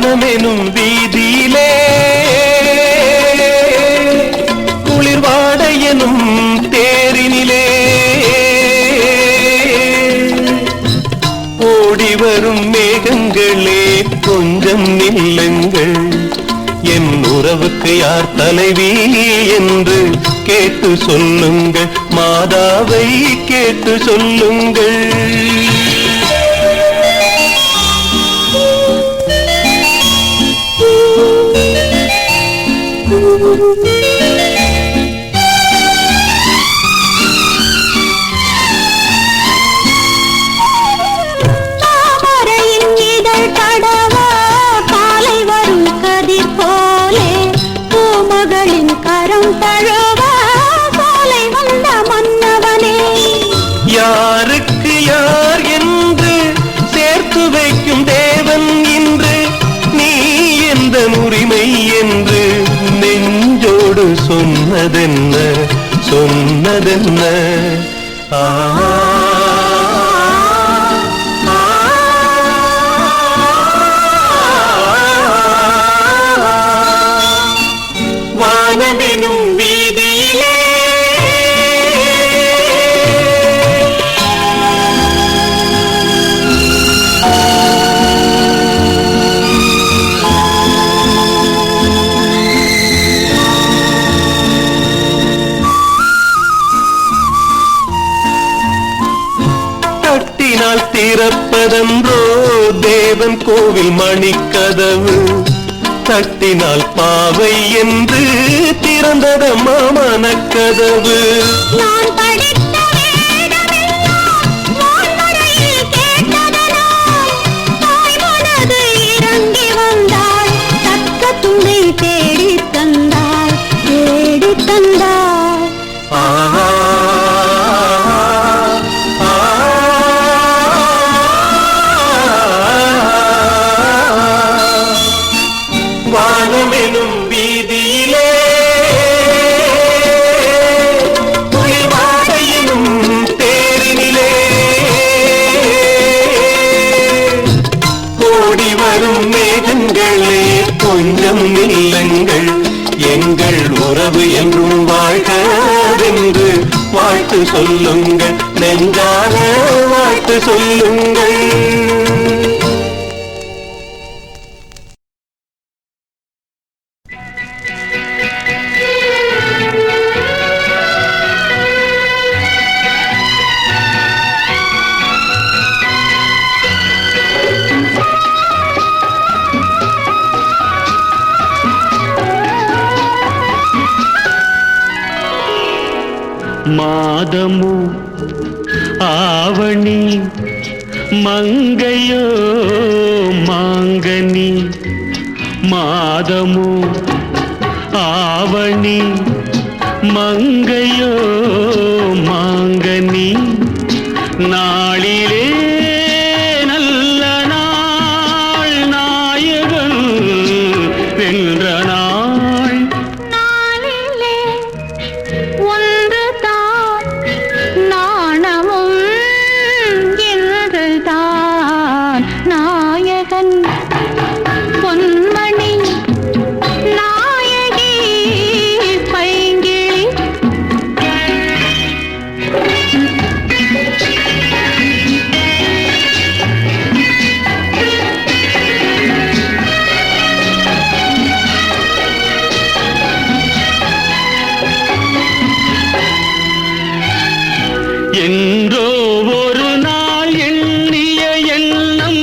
வானமெனும் வீதியிலே குளிர்வாட எனும் தேரினிலே ஓடி வரும் மேகங்களே கொஞ்சம் நில்லுங்கள், என் உறவுக்கு யார் தலைவி என்று கேட்டு சொல்லுங்கள், மாதாவை கேட்டு சொல்லுங்கள். தாமரையின் இதழ் தடவ காலை வரும் கதிர் போலே, பூமகளின் கரம் தழுவ காலை வந்த மன்னவனே. யாருக்கு யார் என்று சேர்த்து வைக்கும் தேவன் இன்று, நீ எந்த உரிமை என்று நெஞ்சோடு சொன்னதென்ன சொன்னதென்ன. வானமெனும் வீதியிலே தட்டினால் திறப்பதென்றோ தேவன் கோவில் மணிக்கதவு, தட்டினால் பாவை என்று திறந்ததம்மா மனக்கதவு. நான் படித்த வேதமெல்லாம் வான்மழையில் கேட்டதனால் தாய் மனது இறங்கி வந்தாள், தக்க துணை தேடித் தந்தாள் தேடித் தந்தாள். வானமெனும் வீதியிலே குளிர்வாடையினும் தேரினிலே ஓடி வரும் மேகங்களே கொஞ்சம் நில்லுங்கள், எங்கள் உறவு என்றும் வாழ்கவென்று வாழ்த்து சொல்லுங்கள், நெஞ்சான வாழ்த்து சொல்லுங்கள். மாதமோ ஆவணி மங்கையோ மாங்கனி, மாதமோ ஆவணி மங்கையோ மாங்கனி, நாளிலே நல்ல நாள் நாயகன் வென்ற நாள். நாளிலே ஒன்று தான் நாணமும் என்று தான் நாயகன் பொன்மணி நாயகி பைங்கிளி. என்றோ ஒரு நாள் எண்ணிய எண்ணம்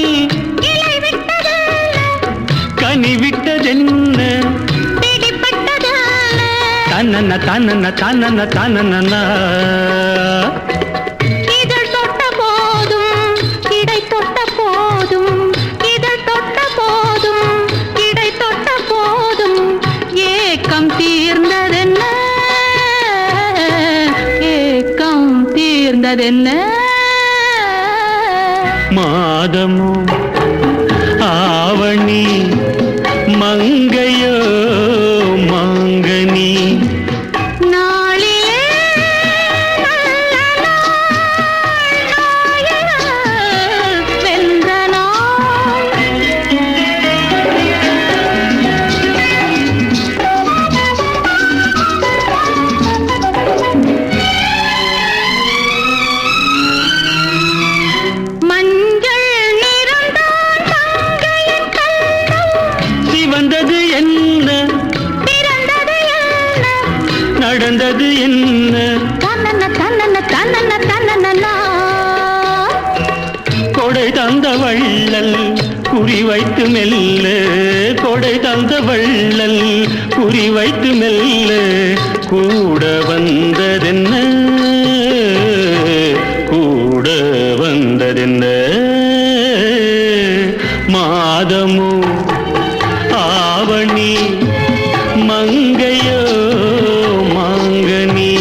கனிவிட்டதென்ன, தன்னன தன்னன தன்னன தன்னன. இதழ் தொட்ட போதும் இடை தொட்ட போதும், இதழ் தொட்ட போதும் இடை தொட்ட போதும் ஏக்கம் தீர்ந்ததென்ன, ஏக்கம் தீர்ந்ததென்ன. மாதமோ ஆவணி மங்கையோ மாங்கனி, நாளிலே நல்ல நாள் நாயகன் வென்ற நாள். கொடை தந்த வள்ளல் குறி வைத்து மெல்ல, கொடை தந்த வள்ளல் குறி வைத்து மெல்ல, கூட வந்ததென்ன, கூட வந்ததென்ன. மாதமோ ஆவணி மங்கையோ மாங்கனி,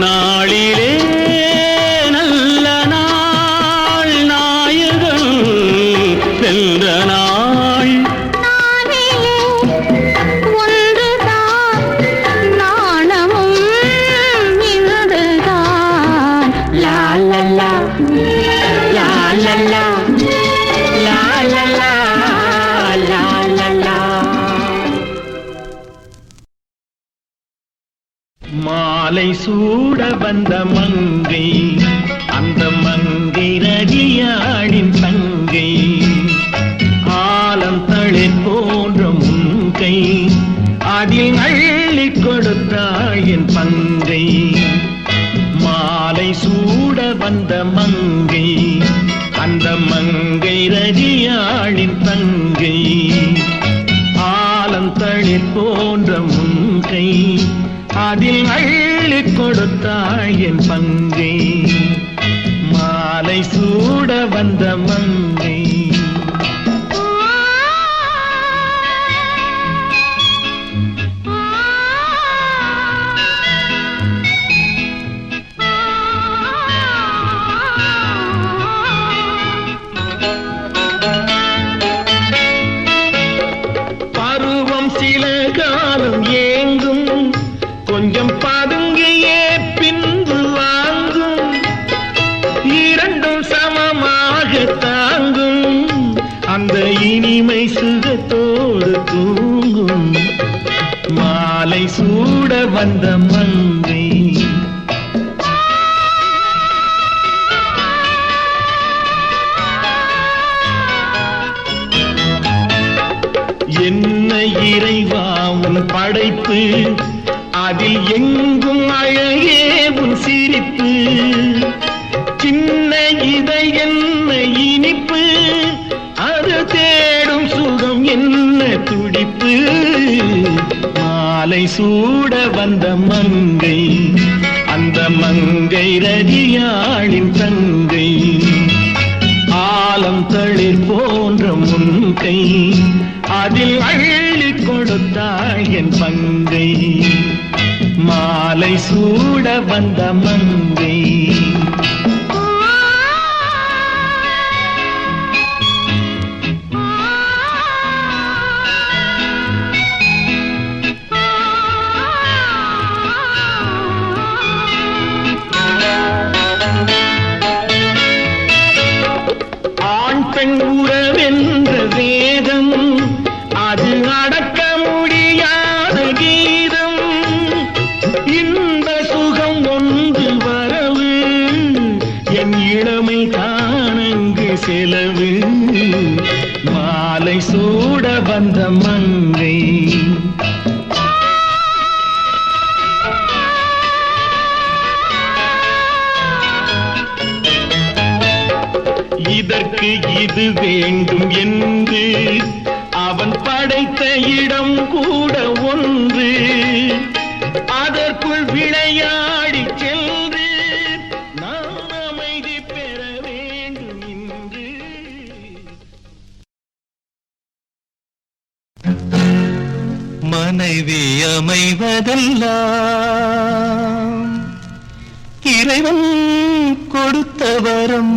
நாளிலே நல்ல நாள் நாயகன் சென்ற நாள். நானிலே ஒன்றுதான் நாணமும் இதுதான். லா லா லா லா லா லா லா லா லா லா லா லா. மாலை சூட வந்த மங்கை, அந்த மங்கை ரதியாடின் தங்கை, ஆலம் தளிர் போன்ற முன்கை, அதில் அள்ளி கொடுத்தாள் என் பங்கை. மாலை சூட வந்த மங்கை, அந்த மங்கை ரதியாடின் தங்கை, ஆலம் தளிர் போன்ற முன்கை, அதில் அள்ளி கொடுத்தாள் என் பங்கை. மாலை சூட வந்த மங்கை. பருவம் சில காலம் ஏங்கும், கொஞ்சம் பதுங்கியே பின்பு வாங்கும், இரண்டும் சமமாக தாங்கும், அந்த இனிமை சுகத்தோடு தூங்கும். மாலை சூட வந்த மங்கை. என்ன இறைவா உன் படைப்பு, அதில் எங்கும் அழகே உன் சிரிப்பு, சின்ன இதை என்ன இனிப்பு, அது தேடும் சுகம் என்ன துடிப்பு. மாலை சூட வந்த மங்கை, அந்த மங்கை ரதியாளின் தங்கை, ஆலம் தளிர் போன்ற முன்கை, அதில் அள்ளி கொடுத்தாள் என் பங்கை. மாலை சூட வந்த மங்கை. ஆண் பெண் உறவென்ற வேதம், அது அடக்க முடியாத கீதம், இன்ப சுகம் ஒன்று வரவு, என் இளமை தானங்கு செலவு. மாலை சூட வந்த மங்கை. இதற்கு இது வேண்டும் என்று அவன் படைத்த இடம் கூட ஒன்று, அதற்குள் விளையாடி சென்று நான் அமைதி பெற வேண்டும் என்று. மனைவி அமைவதெல்லாம் இறைவன் கொடுத்த வரம்.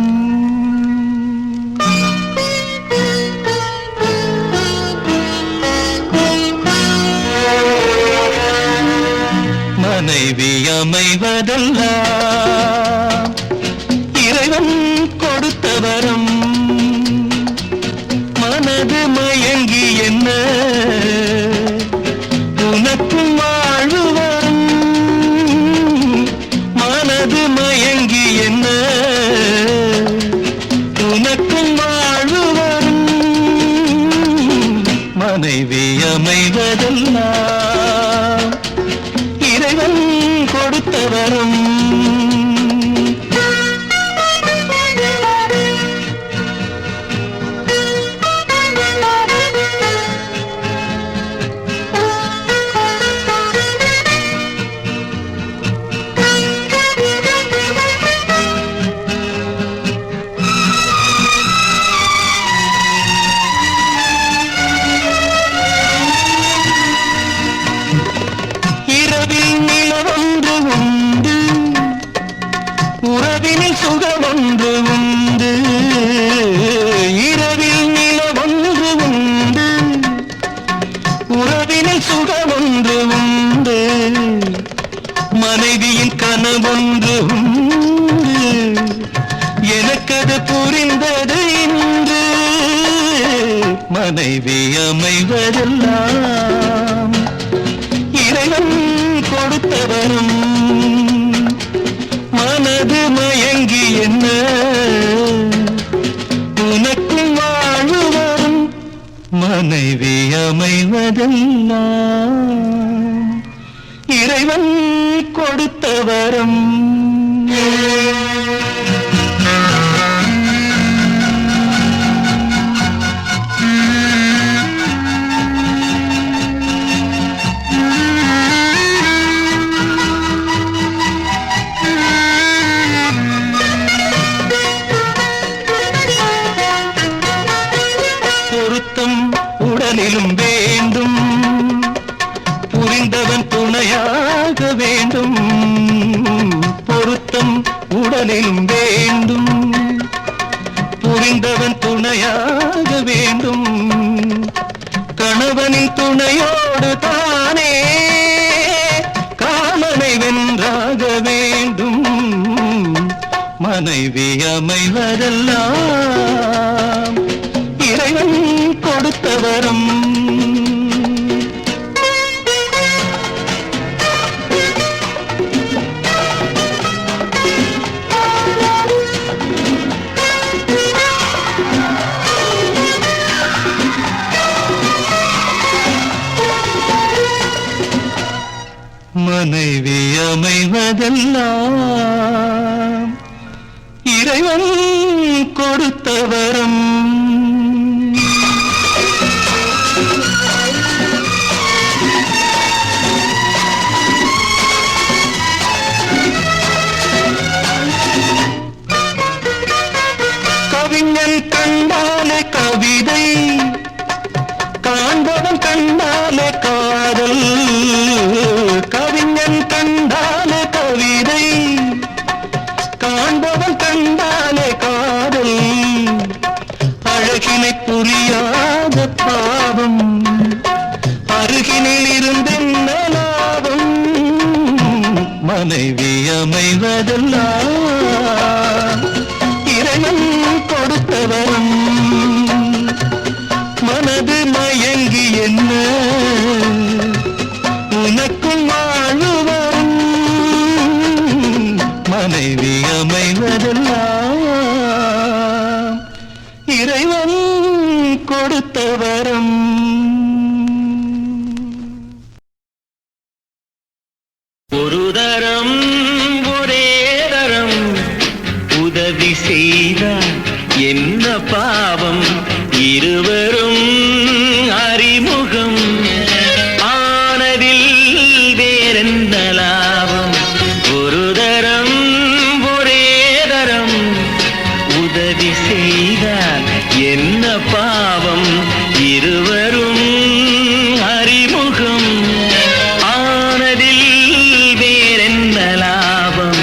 மனைவி அமைவதெல்லாம் இறைவன் கொடுத்த வரம். மனது மயங்கி என்ன உனக்கும் வாழ்வு வரும். மனது மயங்கி என்ன உனக்கும் வாழ்வு வரும். மனைவி அமைவதெல்லாம் இறைவன் கொடுத்த வரம். மனைவி அமைவதெல்லாம் இறைவன் கொடுத்தவரும் மனது மயங்கி என்ன உனக்கும் வாழ்வு வரும் மனைவி அமைவதெல்லாம் இறைவன் கொடுத்தவரும் பொருத்தம் உடலிலும் வேண்டும் புரிந்தவன் துணையாக வேண்டும் பொருத்தம் உடலிலும் வேண்டும் புரிந்தவன் துணையாக வேண்டும் கணவனின் துணையோடு தானே காமனை வென்றாக வேண்டும் மனைவி அமைவதெல்லாம் இறைவன் கொடுத்தவரும் மனைவி அமைவதெல்லாம் இறைவன் கொடுத்தவரும் கவிஞன் கண்டாலே கவிதை காண்பவன் கண்டாலே காதல் கவிஞன் கண்டாலே கவிதை காண்பவன் கண்டாலே காதல் அழகினை புரியாத பாவம் அருகினில் இருந்தென்ன லாபம் மனைவி அமைவதெல்லாம் இறைவன் கொடுத்தவரும் மனது மயங்கி என்ன உனக்கும் வாழ்வு வரும் மனைவி அமைவதெல்லாம் இறைவன் கொடுத்தவரும் ஒரு தரம் ஒரே தரம் உதவி செய்தார் என்ன பாவம் இருவரும் அறிமுகம் ஆனதில் வேறென்ன லாபம் ஒரு தரம் ஒரே தரம் உதவி செய்தார் என்ன பாவம் இருவரும் அறிமுகம் ஆனதில் வேறென்ன லாபம்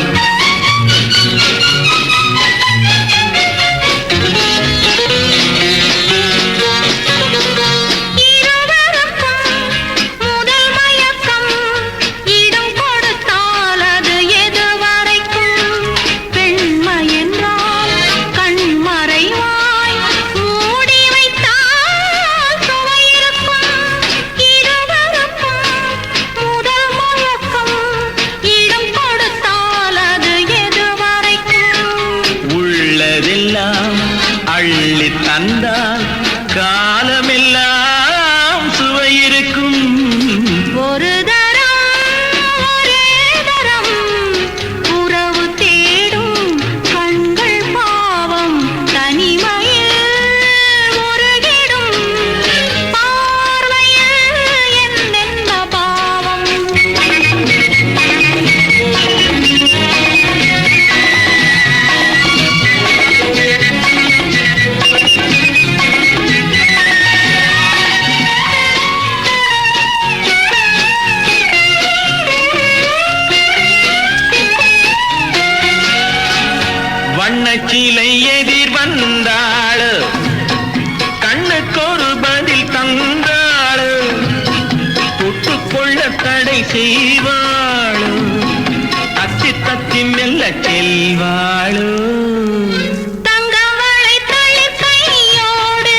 அள்ளி தந்தால் காலமெல்லாம் சுவையிருக்கும் ஒரு தரம் ஒரே தரம் உறவு தேடும் கண்கள் பாவம் தனிமையில் முருகிடும் பார்வையில் என்னென்ன பாவம் வண்ணச்சிலை எதிர் வந்தாள் கண்ணுக்கொரு பதில் தந்தாள் தொட்டுக்கொள்ள தடை செய்வாள் தத்தி தத்தி மெல்ல செல்வாள் தங்கவளை தளிர் கையோடு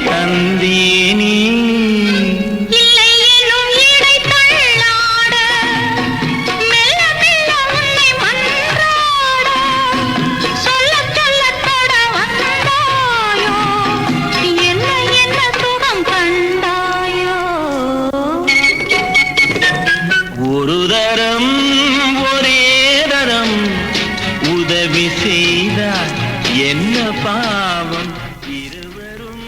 தந்தேனே இல்லை என்னும் இடை தள்ளாட மெல்ல மெல்ல உன்னை மன்றாட சொல்ல சொல்ல தொட வந்தாயோ என்ன என்ன சுகம் கண்டாயோ ஒரு தரம் ஒரே தரம் உதவி செய்தார் என்ன பாவம் இருவரும்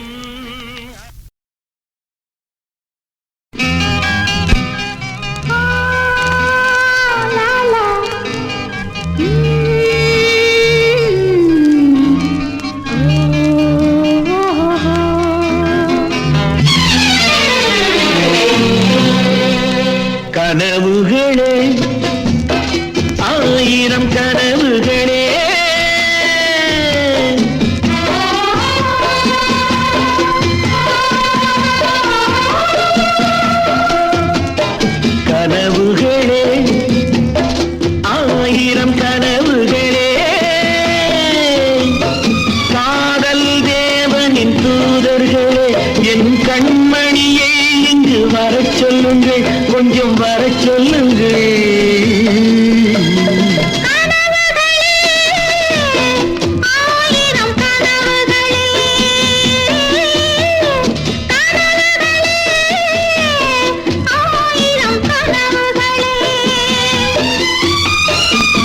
கனவுகளே ஆயிரம் கனவுகளே கனவுகளே ஆயிரம் கனவுகளே காதல் தேவனின் தூதர்களே என் கண்மணியை இங்கு வரச் சொல்லுங்கள் கொஞ்சம் வரச் சொல்லுங்கள் ஆயிரம் கனவுகளே ஆயிரம் கனவுகளே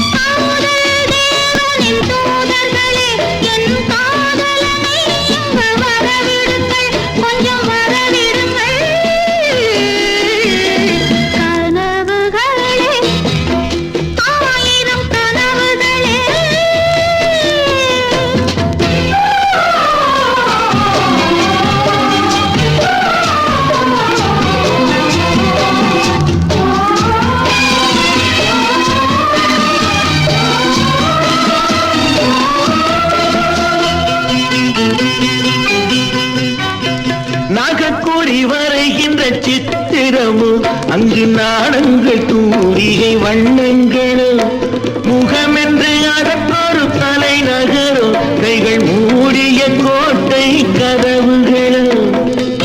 காதல் தேவனின் தூதர்களே என் காதலனை இங்கு வரவிடுங்கள் கொஞ்சம் வரவிடுங்கள் கனவுகளே ஆயிரம் கனவுகளே நாகக்கூடி வரைகின்ற சித்திரமும் அங்கு நாடங்கள் தூரிகை வண்ணங்களும் முகமென்று அதற்கொரு தலைநகரும் கைகள் மூடிய கோட்டை கதவுகளும்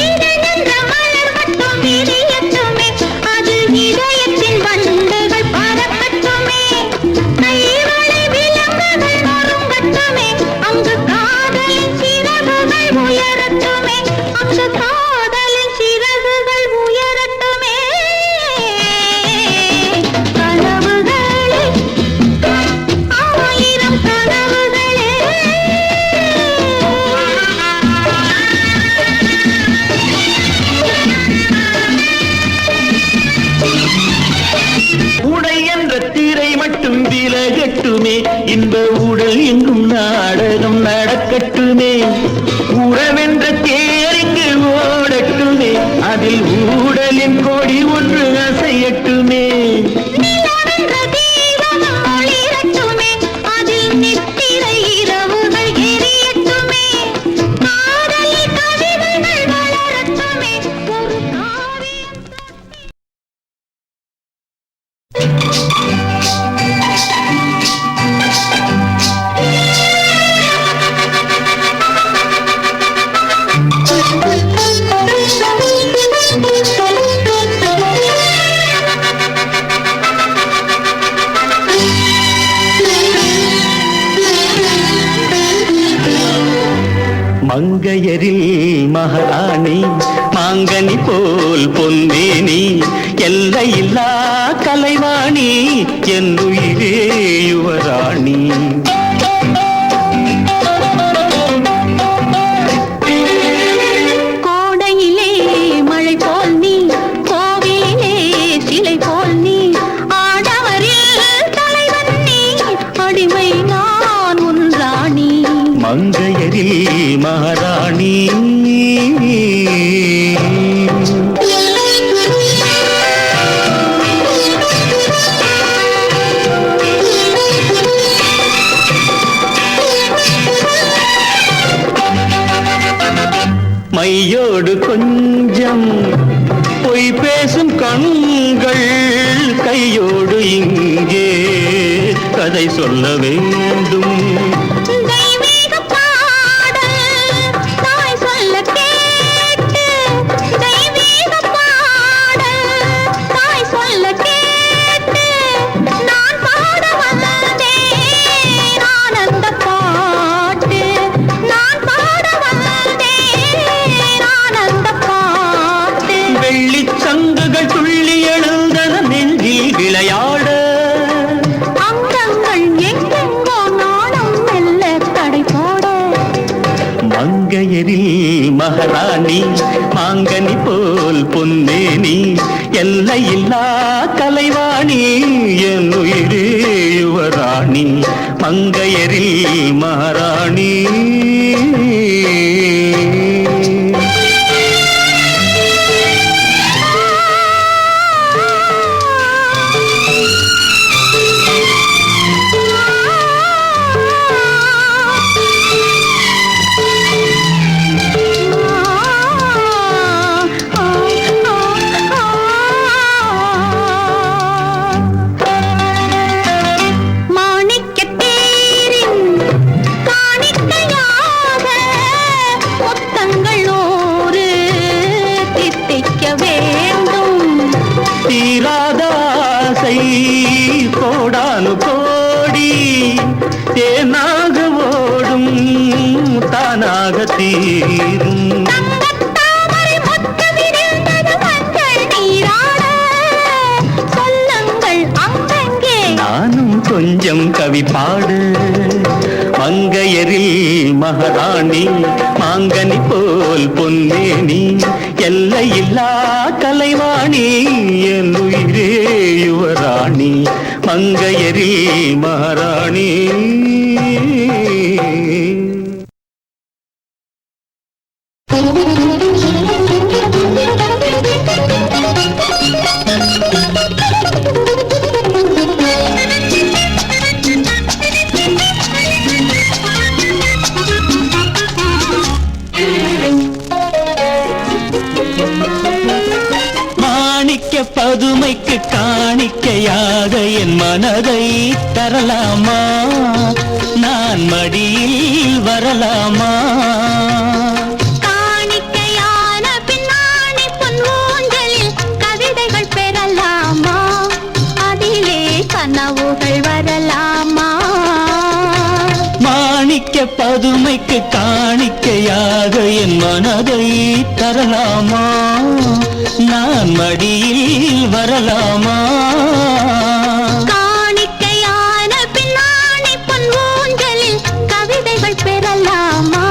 இதழென்ற மலர் மட்டும் விரியட்டுமே அது இதயத்தின் வண்டுகள் பறக்கட்டுமே கைவளை விலங்குகள் நொறுங்கட்டுமே அங்கு காதலின் சிறகுகள் உயரட்டுமே அங்கு காதலின் சிறகுகள் உயரட்டுமே கனவுகளே ஆயிரம் கனவுகளே உடை என்ற திரை மட்டும் விலகட்டுமே இன்ப உடல் எங்கும் நாடகம் நடக்கட்டுமே உறவென்ற தேரிங்கு ஓடட்டுமே அதில் ஊடலின் கொடி ஒன்று அசையட்டுமே நிலவென்ற தீபம் ஒளிரட்டுமே அதில் நித்திரை இரவுகள் எரியட்டுமே காதலில் கவிதைகள் வளரட்டுமே ஒரு காவியம் மங்கையரில் மகாராணி மாங்கனி போல் பொன்னேனி எல்லையில்லா கலைவாணி என்னுயிரே யுவராணி கோடையிலே மழை போல் நீ கோவிலே சிலை போல் நீ ஆடவரில் தலைவன் நீ அடிமை நான் உன் ராணி மங்கையரில் மகாராணி மையோடு கொஞ்சம் பொய் பேசும் கண்கள் கையோடு இங்கே கதை சொல்ல வேண்டும் தெய்வீக பாடல் தாய் சொல்ல கேள் மாங்கனி போல் பொன்னேனி எல்லையில்லா கலைவாணி என் உயிரே யுவராணி மங்கையரில் மகாராணி. தீராதாசை கோடானு கோடி தேனாக ஓடும் தானாக தீரும். நானும் கொஞ்சம் கவி பாடு மங்கையரில் மகாராணி மாங்கனி போல் பொன்னேனி எல்லையில்லா கலைவாணி என் உயிரே யுவராணி மங்கையரில் மகாராணி. பதுமைக்கு காணிக்கையாக என் மனதை தரலாமா நான் மடியில் வரலாமா. காணிக்கையான பின்னாடி பொன் ஊஞ்சலில் கவிதைகள் பெறலாமா அதிலே கனவுகள் வரலாமா. மாணிக்க பதுமைக்கு காணிக்கையாக என் மனதை தரலாமா நான் மடியில் வரலாமா. காணிக்கையான பின்னாடி பொன் ஊஞ்சலில் கவிதைகள் பெறலாமா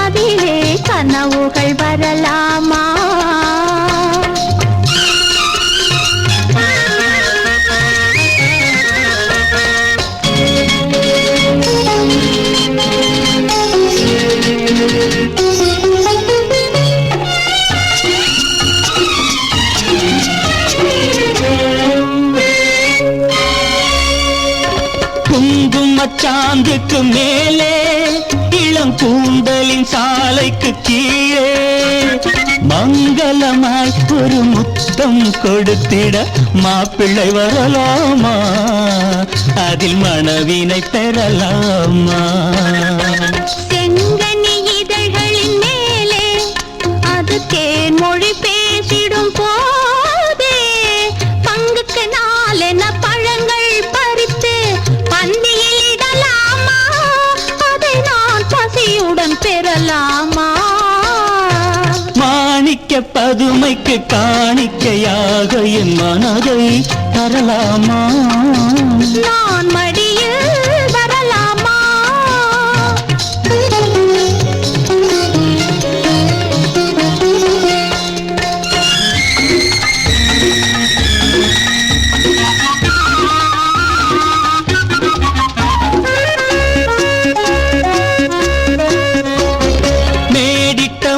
அதிலே கனவுகள் வரலாமா. சாந்துக்கு மேலே இளம் கூந்தலின் சாலைக்கு கீழே மங்களமாய் ஒரு முத்தம் கொடுத்திட மாப்பிள்ளை வரலாமா அதில் மணவினை பெறலாமா. செங்கனி இதழ்களின் மேலே அது தேன் மொழி பேசிடும் போதே பங்குக்கு நாளென பழங்கள் பறித்து பந்தியில் இடலாமா அதை நான் பசியுடன் பெறலாமா. மாணிக்க பதுமைக்கு காணிக்கையாக என் மனதை தரலாமா நான் மடியில் வரலாமா.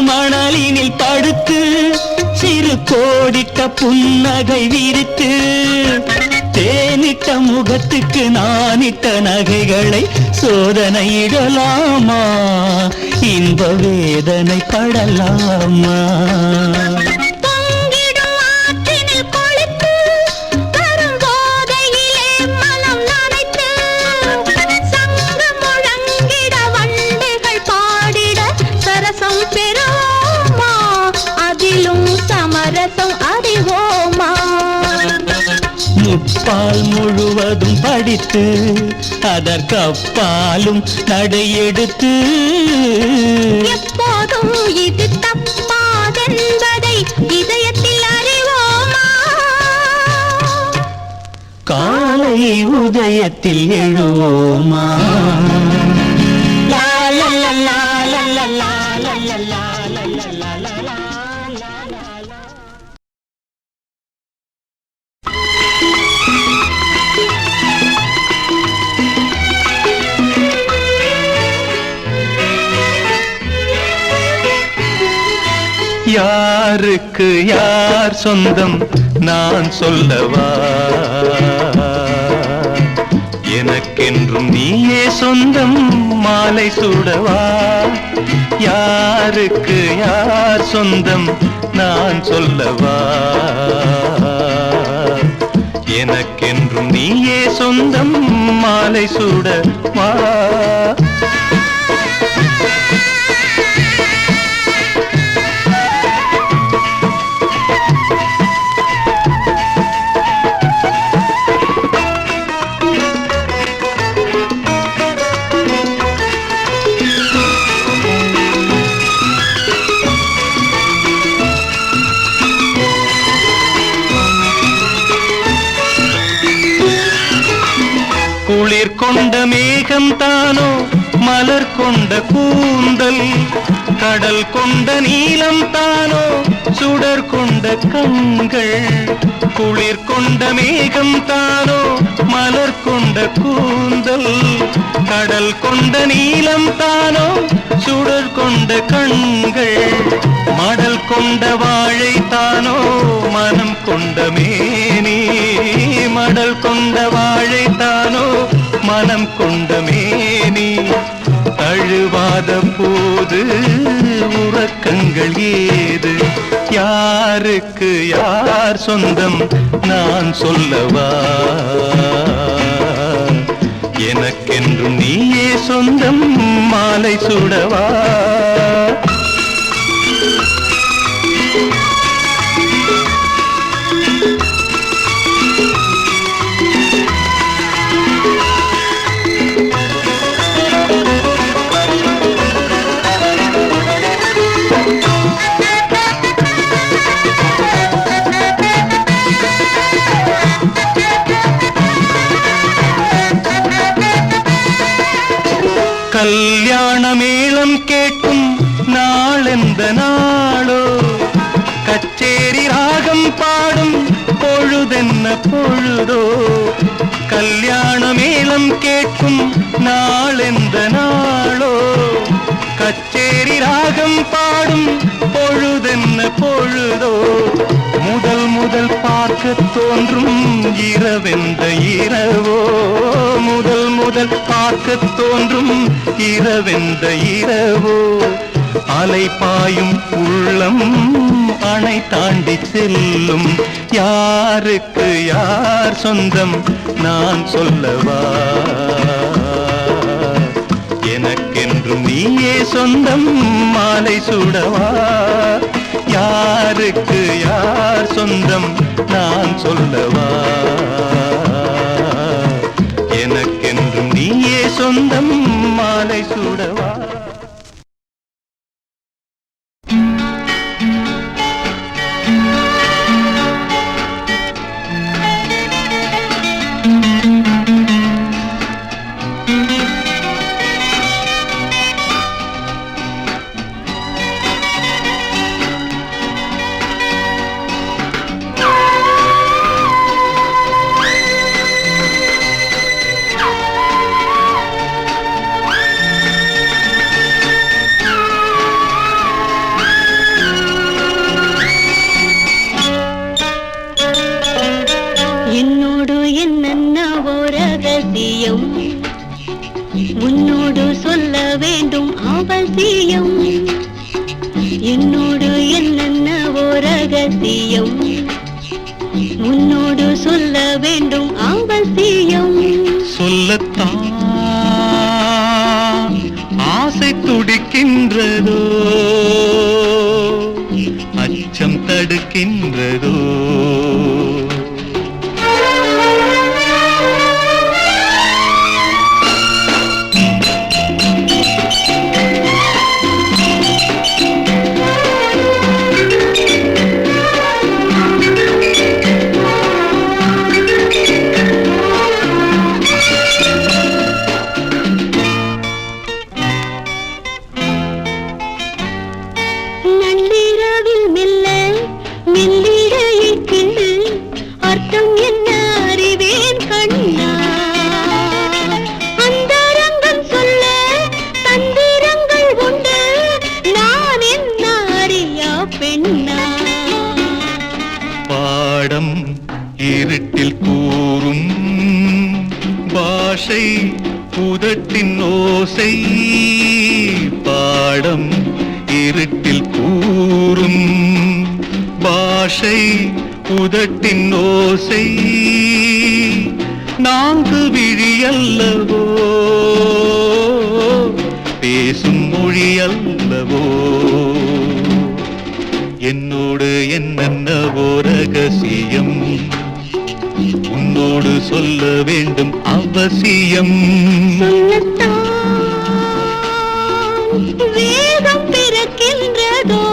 மணலினில் படுத்து சிறு கோடிட்ட புன்னகை விரித்து தேனிட்ட முகத்துக்கு நானிட்ட நகைகளை சோதனையிடலாமா இன்ப வேதனை படலாமா. முப்பால் முழுவதும் படித்து அதற்கு அப்பாலும் நடையெடுத்து எப்போதும் இது தப்பாதென்பதை இதயத்தில் அறிவோமா. காலை உதயத்தில் எழுவோமா. லா லா லா லா லா லா லா லா லா லா லா லா. யாருக்கு யார் சொந்தம் நான் சொல்லவா? எனக்கென்றும் நீயே சொந்தம் மாலை சூடவா? யாருக்கு யார் சொந்தம் நான் சொல்லவா? எனக்கென்றும் நீயே சொந்தம் மாலை சூடவா? குளிர் கொண்ட மேகம் தானோ மலர் கொண்ட கூந்தல், கடல் கொண்ட நீலம் தானோ சுடர் கொண்ட கண்கள். குளிர் கொண்ட மேகம் தானோ மலர் கொண்ட கூந்தல், கடல் கொண்ட நீலம் தானோ சுடர் கொண்ட கண்கள். மடல் கொண்ட வாழை தானோ மனம் கொண்ட மேனி, மடல் கொண்ட வாழை தானோ மனம் கொண்ட மேனி. தழுவாத போது உறக்கங்கள் ஏது? யாருக்கு யார் சொந்தம் நான் சொல்லவா? எனக்கென்றும் நீயே சொந்தம் மாலை சுடவா? கல்யாண மேளம் கேட்கும் நாளெந்த நாளோ, கச்சேரி ராகம் பாடும் பொழுதென்ன பொழுதோ. கல்யாண மேளம் கேட்கும் நாளெந்த நாளோ, கச்சேரி ராகம் பாடும் பொழுதென்ன பொழுதோ. முதல் முதல் பார்க்க தோன்றும் இரவெந்த இரவோ, முதல் முதல் பார்க்க தோன்றும் இரவெந்த இரவோ. அலை பாயும் உள்ளம் அணை தாண்டி செல்லும். யாருக்கு யார் சொந்தம் நான் சொல்லவா? எனக்கென்றும் நீயே சொந்தம் மாலை சூடவா? யாருக்கு யார் சொந்தம் நான் சொல்லவா? எனக்கென்றும் நீயே சொந்தம் மாலை சூடவா? உன்னோடு சொல்ல வேண்டும் அவசியம், என்னோடு என்னென்னவோ ரகசியம். உன்னோடு சொல்ல வேண்டும் அவசியம். சொல்லத்தான் ஆசை துடிக்கின்றதோ, அச்சம் தடுக்கின்றதோ. நள்ளிரவில் மெல்ல மெல்லிட பெண்ணா பாடம் இருட்டில் கூறும் பாஷை உதட்டின் ஓசை பாடம் இருட்டில் கூறும் பாஷை உதட்டின் ஓசை நான்கு விழியல்லவோ பேசும் மொழியல்லவோ என்னோடு என்னென்னவோ ரகசியம் உன்னோடு சொல்ல வேண்டும் அவசியம் வேகம் பிறக்கின்றதோ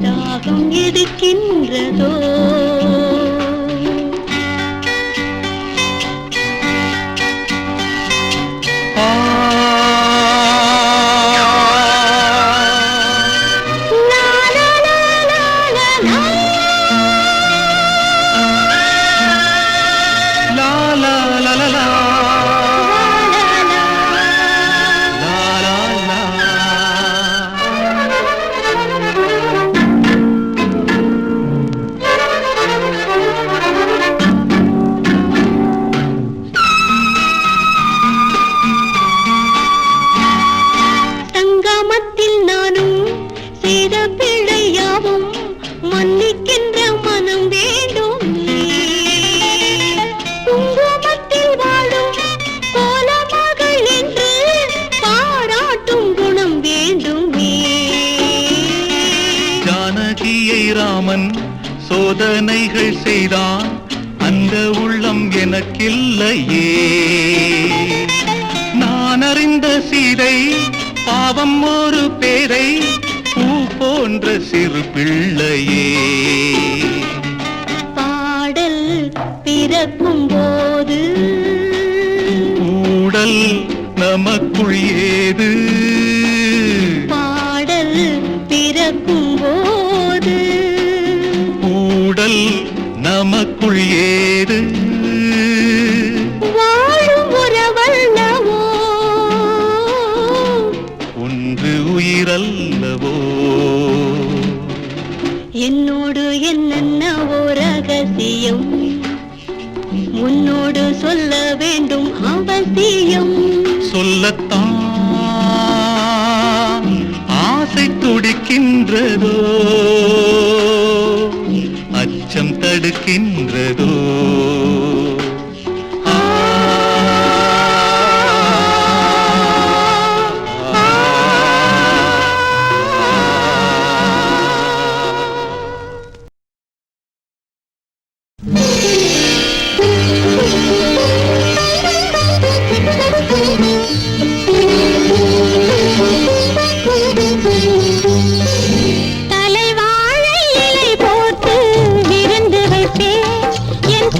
தாகம் எடுக்கின்றதோ ராமன் சோதனைகள் செய்தான் அந்த உள்ளம் எனக்கில்லையே நான் அறிந்த சீதை பாவம் ஒரு பேரை பூ போன்ற சிறு பிள்ளையே பாடல் பிறக்கும் போது ஊடல் நமக்குள் ஏது பாடல் பிறக்கும் போது ஊடல் நமக்குள் ஏது வாழும் உறவல்லவோ ஒன்று உயிரல்லவோ என்னோடு என்னென்னவோ ரகசியம் உன்னோடு சொல்ல வேண்டும் அவசியம் சொல்லத்தான் ஆசை துடிக்கின்றதோ அச்சம் தடுக்கின்றதோ தலைவாழை இலை போட்டு விருந்து வைப்பேன் என்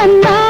வந்தாள்